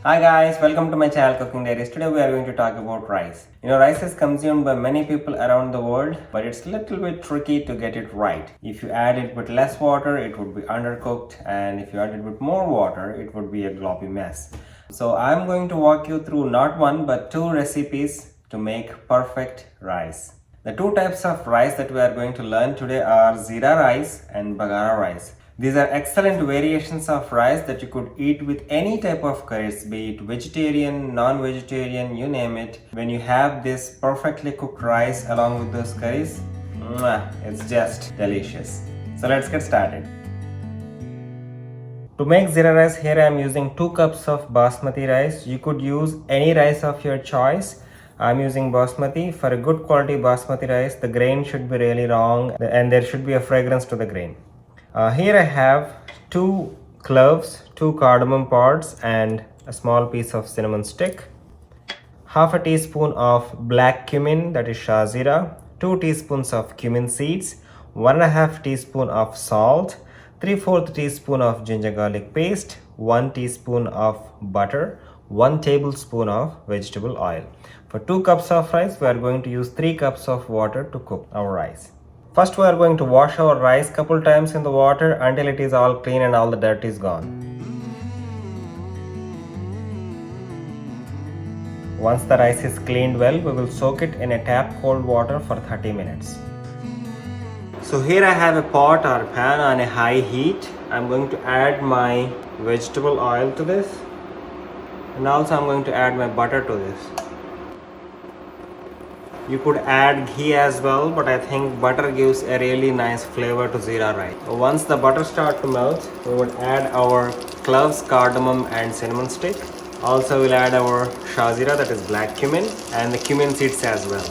Hi guys, welcome to my channel Cooking Diaries. Today we are going to talk about rice. Rice is consumed by many people around the world, but it's a little bit tricky to get it right. If you add it with less water, it would be undercooked, and if you add it with more water, it would be a gloppy mess. So I'm going to walk you through not one but two recipes to make perfect rice. The two types of rice that we are going to learn today are Zira rice and Bagara rice. These are excellent variations of rice that you could eat with any type of curries, be it vegetarian, non-vegetarian, you name it. When you have this perfectly cooked rice along with those curries, it's just delicious. So let's get started. To make Zira rice, here I am using 2 cups of basmati rice. You could use any rice of your choice. I'm using basmati. For a good quality basmati rice, the grain should be really long and there should be a fragrance to the grain. Here I have 2 cloves, 2 cardamom pods and a small piece of cinnamon stick, half a teaspoon of black cumin, that is shazira, 2 teaspoons of cumin seeds, 1.5 teaspoon of salt, 3/4 teaspoon of ginger garlic paste, 1 teaspoon of butter, 1 tablespoon of vegetable oil. For 2 cups of rice, we are going to use 3 cups of water to cook our rice. First, we are going to wash our rice couple times in the water until it is all clean and all the dirt is gone. Once the rice is cleaned well, we will soak it in a tap cold water for 30 minutes. So here I have a pot or pan on a high heat. I'm going to add my vegetable oil to this, and also I'm going to add my butter to this. You could add ghee as well, but I think butter gives a really nice flavor to Zira rice. Once the butter starts to melt, we would add our cloves, cardamom and cinnamon stick. Also we'll add our shazira, that is black cumin, and the cumin seeds as well.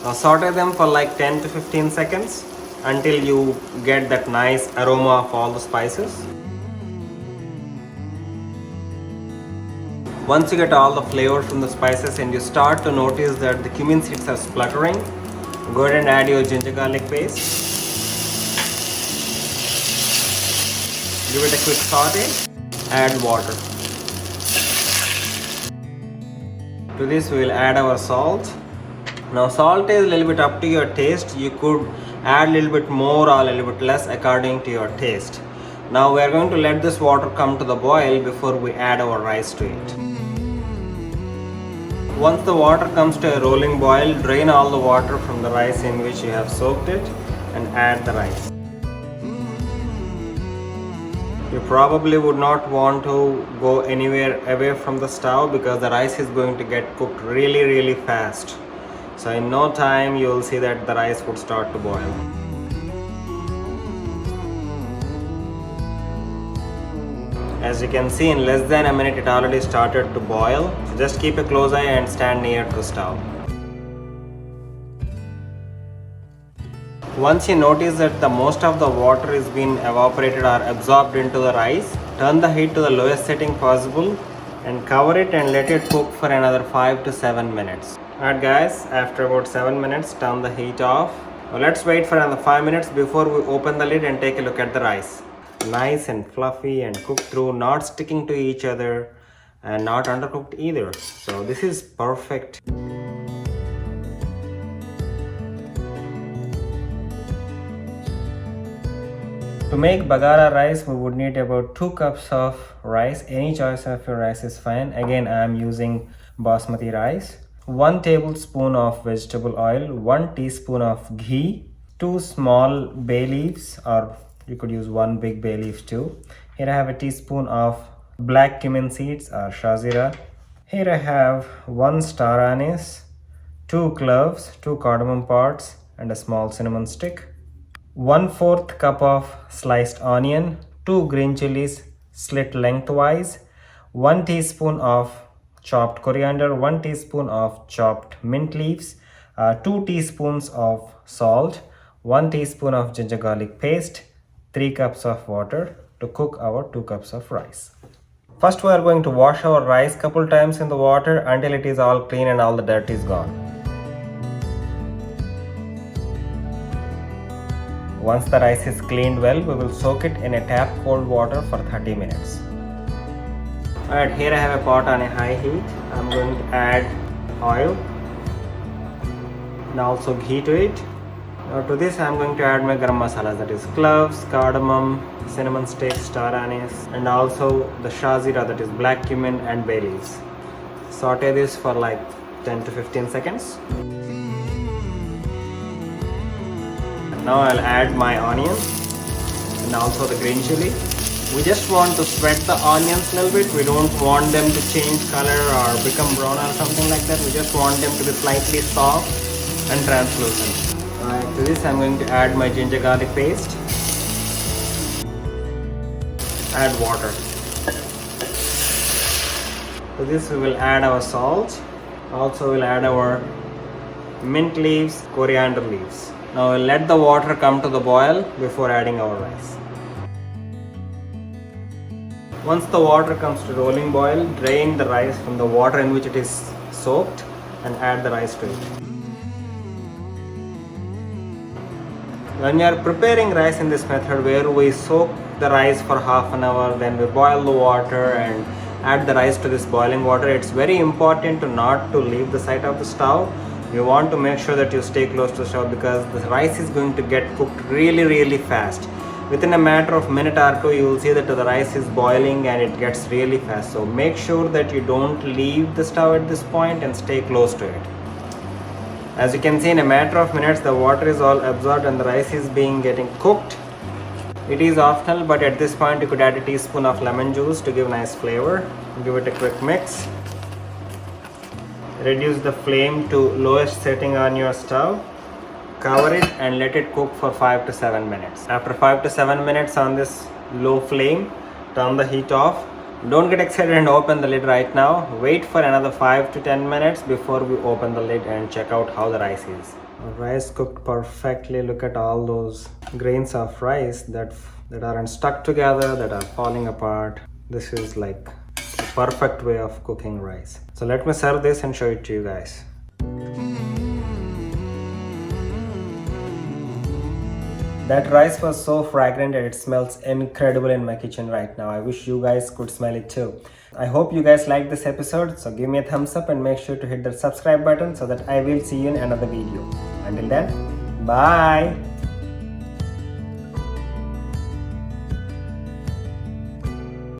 Now saute them for like 10 to 15 seconds until you get that nice aroma of all the spices. Once you get all the flavor from the spices and you start to notice that the cumin seeds are spluttering, go ahead and add your ginger garlic paste. Give it a quick saute. Add water. To this we will add our salt. Now salt is a little bit up to your taste. You could add a little bit more or a little bit less according to your taste. Now we are going to let this water come to the boil before we add our rice to it. Once the water comes to a rolling boil, drain all the water from the rice in which you have soaked it and add the rice. You probably would not want to go anywhere away from the stove because the rice is going to get cooked really fast. So in no time you will see that the rice would start to boil. As you can see, in less than a minute it already started to boil. So just keep a close eye and stand near to the stove. Once you notice that the most of the water is being evaporated or absorbed into the rice, turn the heat to the lowest setting possible and cover it and let it cook for another 5 to 7 minutes. Alright guys, after about 7 minutes, turn the heat off. Now let's wait for another 5 minutes before we open the lid and take a look at the rice. Nice and fluffy and cooked through, not sticking to each other and not undercooked either. So this is perfect. To make Bagara rice, we would need about 2 cups of rice. Any choice of your rice is fine. Again, I am using basmati rice. 1 tablespoon of vegetable oil, 1 teaspoon of ghee, 2 small bay leaves, or you could use 1 big bay leaf too. Here I have a teaspoon of black cumin seeds or shazira. Here I have 1 star anise, 2 cloves, 2 cardamom pods and a small cinnamon stick, 1/4 cup of sliced onion, 2 green chilies slit lengthwise, 1 teaspoon of chopped coriander, 1 teaspoon of chopped mint leaves, 2 teaspoons of salt, 1 teaspoon of ginger garlic paste, 3 cups of water to cook our 2 cups of rice. First we are going to wash our rice couple times in the water until it is all clean and all the dirt is gone. Once the rice is cleaned well, we will soak it in a tap cold water for 30 minutes. Alright, here I have a pot on a high heat. I'm going to add oil and also ghee to it. Now to this I'm going to add my garam masala, that is cloves, cardamom, cinnamon sticks, star anise, and also the shah zira, that is black cumin and bay leaves. Saute this for like 10 to 15 seconds. Now I'll add my onions and also the green chili. We just want to sweat the onions a little bit. We don't want them to change color or become brown or something like that. We just want them to be slightly soft and translucent. Alright, to this I'm going to add my ginger garlic paste. Add water. To this we will add our salt. Also we'll add our mint leaves, coriander leaves. Now we'll let the water come to the boil before adding our rice. Once the water comes to rolling boil, drain the rice from the water in which it is soaked and add the rice to it. When we are preparing rice in this method, where we soak the rice for half an hour, then we boil the water and add the rice to this boiling water, it's very important to not to leave the side of the stove. You want to make sure that you stay close to the stove because the rice is going to get cooked really fast. Within a matter of minute or two, you will see that the rice is boiling and it gets really fast. So make sure that you don't leave the stove at this point and stay close to it. As you can see, in a matter of minutes, the water is all absorbed and the rice is getting cooked. It is optional, but at this point you could add a teaspoon of lemon juice to give nice flavor. Give it a quick mix. Reduce the flame to lowest setting on your stove. Cover it and let it cook for 5 to 7 minutes. After 5 to 7 minutes on this low flame, turn the heat off. Don't get excited and open the lid right now. Wait for another 5 to 10 minutes before we open the lid and check out how the rice is. Rice cooked perfectly. Look at all those grains of rice that aren't stuck together, that are falling apart. This is like the perfect way of cooking rice. So let me serve this and show it to you guys. That rice was so fragrant and it smells incredible in my kitchen right now. I wish you guys could smell it too. I hope you guys liked this episode, so give me a thumbs up and make sure to hit the subscribe button so that I will see you in another video. Until then, bye!